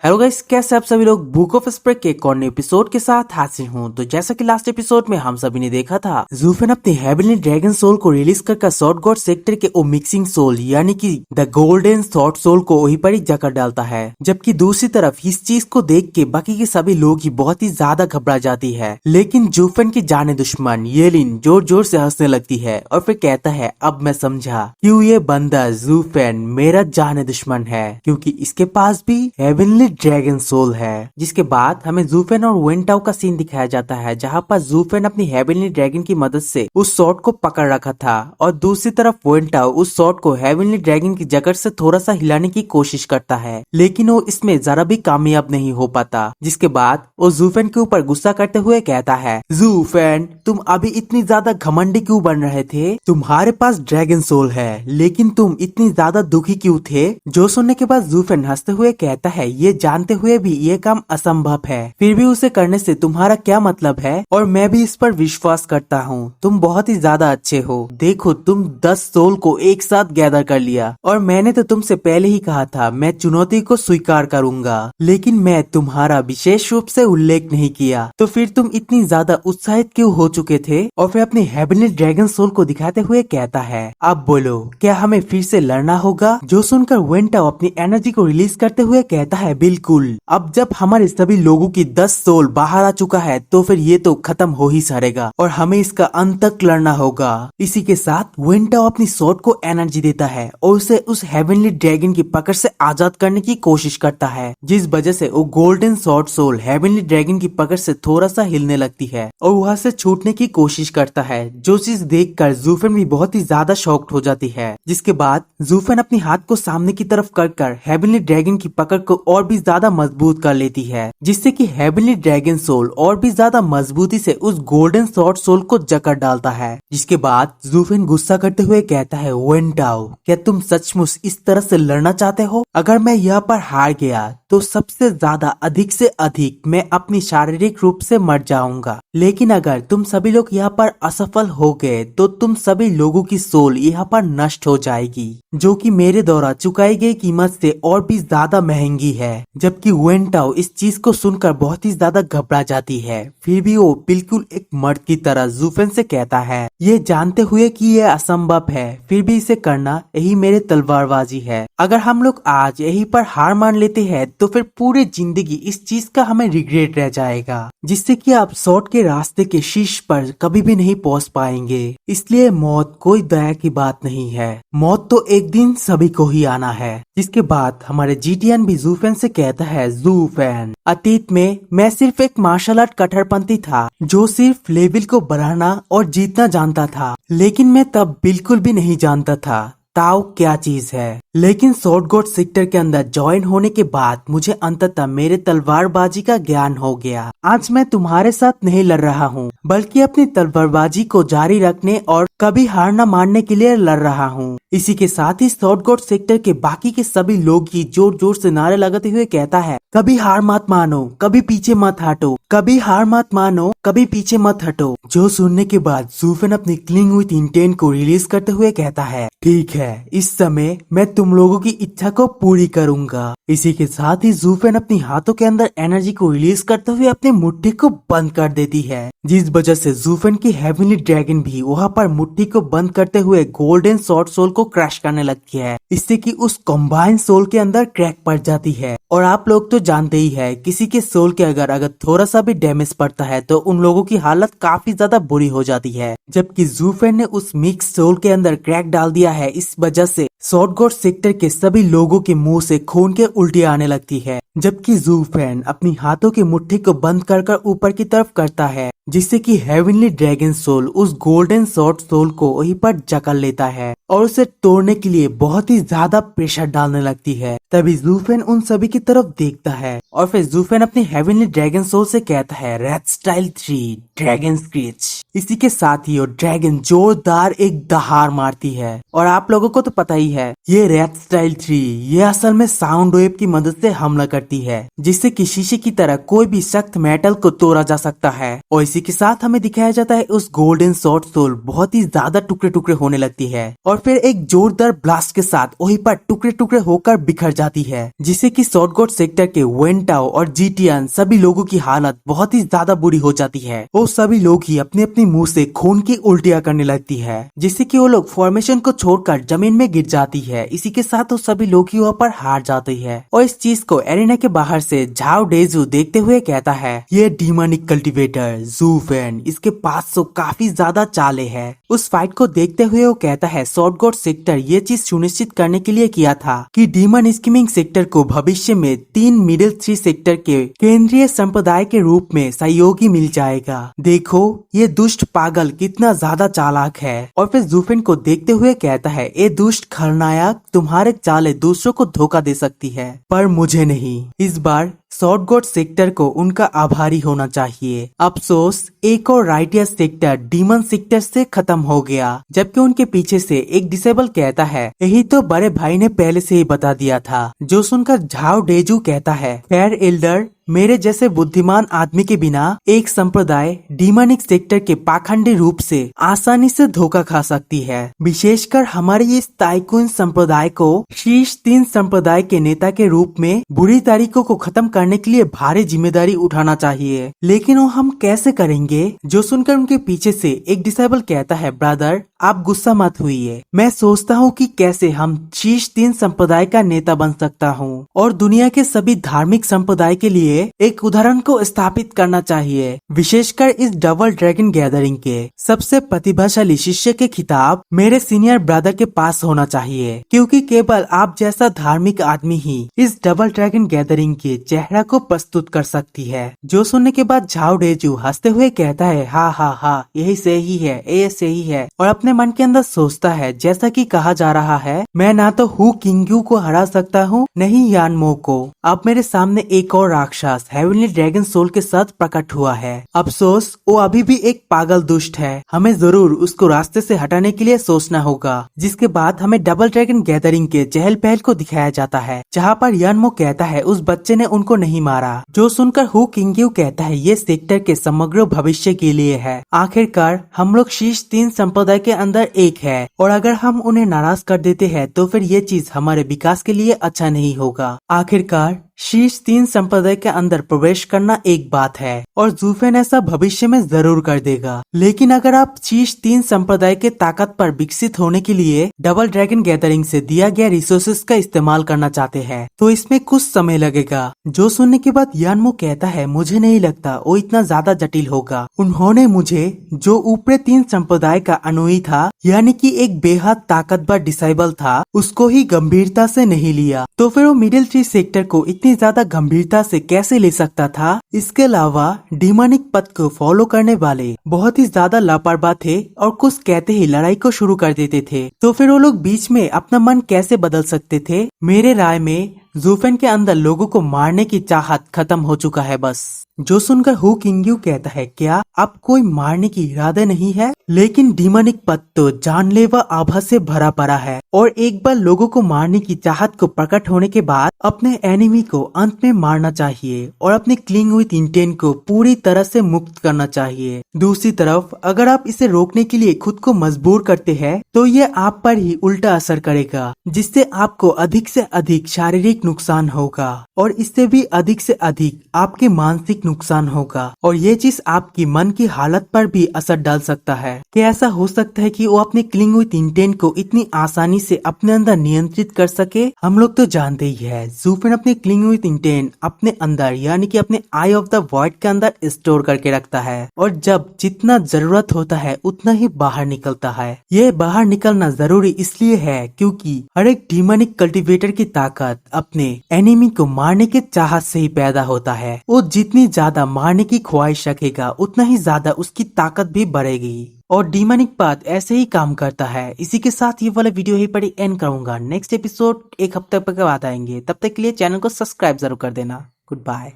Hello guys, कैसे आप सभी लोग। बुक ऑफ स्प्रे के एक और नए एपिसोड के साथ हाजिर हूँ। तो जैसा कि लास्ट एपिसोड में हम सभी ने देखा था, ज़ूफेन अपने हेवनली ड्रैगन सोल को रिलीज कर सॉर्ड गॉड सेक्टर के ओ मिक्सिंग सोल यानी कि द गोल्डन सॉर्ड सोल को वहीं पर ही जकड़ डालता है। जबकि दूसरी तरफ इस चीज को देख के बाकी के सभी लोग ही बहुत ही ज्यादा घबरा जाती है। लेकिन ज़ूफेन की जाने दुश्मन येलिन जोर जोर से हंसने लगती है और फिर कहता है, अब मैं समझा क्यों ये बंदा ज़ूफेन मेरा जाने दुश्मन है, क्योंकि इसके पास भी हेवनली ड्रैगन सोल है। जिसके बाद हमें ज़ूफेन और वेंटाओ का सीन दिखाया जाता है, जहाँ पर ज़ूफेन अपनी हेवनली ड्रैगन की मदद से उस सॉर्ड को पकड़ रखा था और दूसरी तरफ वेंटाओ उस सॉर्ड को हेवनली ड्रैगन की जकड़ से थोड़ा सा हिलाने की कोशिश करता है, लेकिन वो इसमें जरा भी कामयाब नहीं हो पाता। जिसके बाद वो ज़ूफेन के ऊपर गुस्सा करते हुए कहता है, ज़ूफेन तुम अभी इतनी ज्यादा घमंडी क्यों बन रहे थे? तुम्हारे पास ड्रैगन सोल है, लेकिन तुम इतनी ज्यादा दुखी क्यों थे? जो सुनने के बाद ज़ूफेन हंसते हुए कहता है, ये जानते हुए भी ये काम असंभव है, फिर भी उसे करने से तुम्हारा क्या मतलब है? और मैं भी इस पर विश्वास करता हूँ। तुम बहुत ही ज्यादा अच्छे हो। देखो, तुम 10 सोल को एक साथ गैदर कर लिया और मैंने तो तुमसे पहले ही कहा था मैं चुनौती को स्वीकार करूंगा, लेकिन मैं तुम्हारा विशेष रूप से उल्लेख नहीं किया। तो फिर तुम इतनी ज्यादा उत्साहित क्यों हो चुके थे? और फिर अपनी हेवनली ड्रैगन सोल को दिखाते हुए कहता है, अब बोलो क्या हमें फिर से लड़ना होगा? जो सुनकर वेंटाओ अपनी एनर्जी को रिलीज करते हुए कहता है, बिल्कुल। अब जब हमारे सभी लोगों की 10 सोल बाहर आ चुका है तो फिर ये तो खत्म हो ही सकेगा और हमें इसका अंत तक लड़ना होगा। इसी के साथ वेंटाओ अपनी स्वॉर्ड को एनर्जी देता है और उसे उस हेवनली ड्रैगन की पकड़ से आजाद करने की कोशिश करता है, जिस वजह से वो golden sword soul heavenly dragon की पकड़ से थोड़ा सा हिलने लगती है और वहां से छूटने की कोशिश करता है। जो चीज देखकर ज़ूफेन भी बहुत ही ज्यादा शॉक्ड हो जाती है। जिसके बाद ज़ूफेन अपनी हाथ को सामने की तरफ कर हेवनली ड्रैगन की पकड़ को और भी ज्यादा मजबूत कर लेती है, जिससे कि हेवनली ड्रैगन सोल और भी ज्यादा मजबूती से उस गोल्डन सॉर्ड सोल को जकड़ डालता है। जिसके बाद ज़ूफेन गुस्सा करते हुए कहता है, वेंटाओ क्या तुम सचमुच इस तरह से लड़ना चाहते हो? अगर मैं यहाँ पर हार गया तो सबसे ज्यादा अधिक से अधिक मैं अपनी शारीरिक रूप से मर जाऊंगा, लेकिन अगर तुम सभी लोग यहाँ पर असफल हो गए तो तुम सभी लोगों की सोल यहाँ पर नष्ट हो जाएगी, जो कि मेरे द्वारा चुकाई गई कीमत से और भी ज्यादा महंगी है। जबकि वेंटाओ इस चीज को सुनकर बहुत ही ज्यादा घबरा जाती है, फिर भी वो बिल्कुल एक मर्द की तरह ज़ूफेन से कहता है, ये जानते हुए कि ये असंभव है फिर भी इसे करना यही मेरे तलवारबाजी है। अगर हम लोग आज यहीं पर हार मान लेते हैं तो फिर पूरी जिंदगी इस चीज का हमें रिग्रेट रह जाएगा, जिससे कि आप सॉर्ड के रास्ते के शीर्ष पर कभी भी नहीं पहुंच पाएंगे। इसलिए मौत कोई दया की बात नहीं है, मौत तो एक दिन सभी को ही आना है। जिसके बाद हमारे जीटीएन भी ज़ूफेन से कहता है, ज़ूफेन अतीत में मैं सिर्फ एक मार्शल आर्ट कट्टरपंथी था जो सिर्फ लेवल को बढ़ाना और जीतना जानता था, लेकिन मैं तब बिल्कुल भी नहीं जानता था ताओ क्या चीज है। लेकिन सॉर्ड गॉड सेक्टर के अंदर ज्वाइन होने के बाद मुझे अंततः मेरे तलवारबाजी का ज्ञान हो गया। आज मैं तुम्हारे साथ नहीं लड़ रहा हूँ, बल्कि अपनी तलवारबाजी को जारी रखने और कभी हार न मानने के लिए लड़ रहा हूँ। इसी के साथ ही सॉर्ड गॉड सेक्टर के बाकी के सभी लोग ही जोर जोर से नारे लगाते हुए कहता है, कभी हार मत मानो, कभी पीछे मत हटो, कभी हार मत मानो, कभी पीछे मत हटो। जो सुनने के बाद ज़ूफेन अपनी क्लिंग विथ इंटेंट को रिलीज करते हुए कहता है, ठीक है, इस समय मैं तुम लोगों की इच्छा को पूरी करूंगा। इसी के साथ ही ज़ूफेन अपनी हाथों के अंदर एनर्जी को रिलीज करते हुए अपनी मुट्ठी को बंद कर देती है, जिस वजह से ज़ूफेन की हेवनली ड्रैगन भी वहाँ पर मुट्ठी को बंद करते हुए गोल्डन सॉर्ड सोल को क्रैश करने लगती है, इससे कि उस कॉम्बाइन सोल के अंदर क्रैक पड़ जाती है। और आप लोग तो जानते ही है, किसी के सोल के अगर थोड़ा सा भी डैमेज पड़ता है तो उन लोगों की हालत काफी ज्यादा बुरी हो जाती है। जबकि ज़ूफेन ने उस मिक्स सोल के अंदर क्रैक डाल दिया है, इस वजह से सॉर्ड गॉड सेक्टर के सभी लोगों के मुंह से खून के उल्टी आने लगती है। जबकि ज़ूफेन अपनी हाथों की मुट्ठी को बंद कर ऊपर की तरफ करता है, जिससे कि हेवनली ड्रैगन सोल उस गोल्डन सॉर्ड सोल को वहीं पर जकड़ लेता है और उसे तोड़ने के लिए बहुत ही ज्यादा प्रेशर डालने लगती है। तभी ज़ूफेन उन सभी की तरफ देखता है और फिर ज़ूफेन अपनी हेवनली ड्रैगन सोल से कहता है, रेड स्टाइल 3 ड्रैगन स्क्रीच। इसी के साथ ही वो ड्रैगन जोरदार एक दहाड़ मारती है और आप लोगों को तो पता ही है, ये रेड स्टाइल 3 ये असल में साउंड वेव की मदद से हमला करती है, जिससे कि शीशे की तरह कोई भी सख्त मेटल को तोड़ा जा सकता है। और इसी के साथ हमें दिखाया जाता है उस गोल्डन सॉर्ड सोल बहुत ही ज्यादा टुकड़े टुकड़े होने लगती है और फिर एक जोरदार ब्लास्ट के साथ वहीं पर टुकड़े टुकड़े होकर बिखर जाती है, जिससे कि सॉर्ड गॉड सेक्टर के वेंटाओ और जीटियन सभी लोगों की हालत बहुत ही ज्यादा बुरी हो जाती है। वो सभी लोग ही अपने अपने मुंह से खून की उल्टियां करने लगती है, जिससे कि वो लोग फॉर्मेशन को छोड़कर जमीन में गिर जाती है। इसी के साथ वो सभी लोग ही वहाँ पर हार जाती है और इस चीज को एरिना के बाहर से झाओ डेजू देखते हुए कहता है, ये डीमोनिक कल्टीवेटर जू फैन, इसके पास तो काफी ज्यादा चाले है। उस फाइट को देखते हुए वो कहता है सॉर्ड गॉड सेक्टर ये चीज सुनिश्चित करने के लिए किया था कि डीमन स्कीमिंग सेक्टर को भविष्य में 3 मिडिल 3 सेक्टर के केंद्रीय संप्रदाय के रूप में सहयोगी मिल जाएगा। देखो ये दुष्ट पागल कितना ज्यादा चालाक है। और फिर जूफेन को देखते हुए कहता है, ये दुष्ट खलनायक तुम्हारे चाले दूसरों को धोखा दे सकती है पर मुझे नहीं। इस बार सॉर्ड गॉड सेक्टर को उनका आभारी होना चाहिए। अफसोस एक और राइटिया सेक्टर डीमन सेक्टर से खत्म हो गया। जबकि उनके पीछे से एक डिसेबल कहता है, यही तो बड़े भाई ने पहले से ही बता दिया था। जो सुनकर झाओ डेजू कहता है, फेयर एल्डर मेरे जैसे बुद्धिमान आदमी के बिना एक संप्रदाय डीमोनिक सेक्टर के पाखंडी रूप से आसानी से धोखा खा सकती है। विशेषकर हमारे इस ताइकुन संप्रदाय को शीर्ष 3 संप्रदाय के नेता के रूप में बुरी तारीखों को खत्म करने के लिए भारी जिम्मेदारी उठाना चाहिए। लेकिन वो हम कैसे करेंगे? जो सुनकर उनके पीछे से एक डिसेबल कहता है, ब्रदर आप गुस्सा मत हुई, मैं सोचता हूँ कि कैसे हम शीर्ष 3 संप्रदाय का नेता बन सकता हूँ और दुनिया के सभी धार्मिक संप्रदाय के लिए एक उदाहरण को स्थापित करना चाहिए। विशेषकर इस डबल ड्रैगन गैदरिंग के सबसे प्रतिभाशाली शिष्य के खिताब मेरे सीनियर ब्रदर के पास होना चाहिए, क्योंकि केवल आप जैसा धार्मिक आदमी ही इस डबल ड्रैगन गैदरिंग के चेहरा को प्रस्तुत कर सकती है। जो सुनने के बाद झाओ डेजू हंसते हुए कहता है, हाँ हाँ हाँ यही सही है, ये सही है। और अपने मन के अंदर सोचता है, जैसा कि कहा जा रहा है, मैं ना तो हु किंग्यू को हरा सकता हूँ न ही यानमो को। अब मेरे सामने एक और राक्षस हेवनली ड्रैगन सोल के साथ प्रकट हुआ है। अफसोस वो अभी भी एक पागल दुष्ट है। हमें जरूर उसको रास्ते से हटाने के लिए सोचना होगा। जिसके बाद हमें डबल ड्रैगन गैदरिंग के चहल पहल को दिखाया जाता है, जहाँ पर यानमो कहता है उस बच्चे ने उनको नहीं मारा। जो सुनकर हु किंग्यू कहता है, ये सेक्टर के समग्र भविष्य के लिए है। आखिरकार हम लोग शीर्ष 3 संप्रदाय के अंदर एक है और अगर हम उन्हें नाराज कर देते हैं तो फिर ये चीज हमारे विकास के लिए अच्छा नहीं होगा। आखिरकार शीर्ष 3 संप्रदाय के अंदर प्रवेश करना एक बात है और जूफेन ऐसा भविष्य में जरूर कर देगा। लेकिन अगर आप शीर्ष 3 संप्रदाय के ताकत पर विकसित होने के लिए डबल ड्रैगन गैदरिंग से दिया गया रिसोर्सेज का इस्तेमाल करना चाहते हैं तो इसमें कुछ समय लगेगा। जो सुनने के बाद यानमो कहता है, मुझे नहीं लगता वो इतना ज्यादा जटिल होगा। उन्होंने मुझे जो ऊपरी 3 संप्रदाय का अनुयायी था, यानी कि एक बेहद ताकतवर डिसेबल था, उसको ही गंभीरता से नहीं लिया, तो फिर वो मिडिल 3 सेक्टर को इतनी ज्यादा गंभीरता से कैसे ले सकता था? इसके अलावा डीमोनिक पथ को फॉलो करने वाले बहुत ही ज्यादा लापरवाह थे और कुछ कहते ही लड़ाई को शुरू कर देते थे, तो फिर वो लोग बीच में अपना मन कैसे बदल सकते थे? मेरे राय में जूफेन के अंदर लोगों को मारने की चाहत खत्म हो चुका है बस। जो सुनकर हु किंग्यू कहता है, क्या अब कोई मारने की इरादे नहीं है? लेकिन डीमोनिक पथ तो जानलेवा आभा से भरा पड़ा है और एक बार लोगों को मारने की चाहत को प्रकट होने के बाद अपने एनिमी को अंत में मारना चाहिए और अपने क्लिंग विथ इंटेंट को पूरी तरह से मुक्त करना चाहिए। दूसरी तरफ अगर आप इसे रोकने के लिए खुद को मजबूर करते हैं तो ये आप पर ही उल्टा असर करेगा, जिससे आपको अधिक से अधिक शारीरिक नुकसान होगा और इससे भी अधिक से अधिक आपके मानसिक नुकसान होगा और ये चीज आपकी मन की हालत पर भी असर डाल सकता है। कि ऐसा हो सकता है कि वो अपने क्लिंग विथ इंटेंट को इतनी आसानी से अपने अंदर नियंत्रित कर सके? हम लोग तो जानते ही है, जूफेन अपने क्लिंग विथ इंटेंट अपने अंदर यानी कि अपने आई ऑफ द वॉइड के अंदर स्टोर करके रखता है और जब जितना जरूरत होता है उतना ही बाहर निकलता है। ये बाहर निकलना जरूरी इसलिए है क्योंकि हर एक डीमोनिक कल्टीवेटर की ताकत अपने एनिमी को मारने के चाहत से ही पैदा होता है। वो जितनी ज्यादा मारने की ख्वाहिश रखेगा उतना ही ज्यादा उसकी ताकत भी बढ़ेगी और डीमोनिक पाथ ऐसे ही काम करता है। इसी के साथ ये वाला वीडियो ही पड़ी एंड करूंगा। नेक्स्ट एपिसोड एक हफ्ते के बाद आएंगे, तब तक के लिए चैनल को सब्सक्राइब जरूर कर देना। Good bye.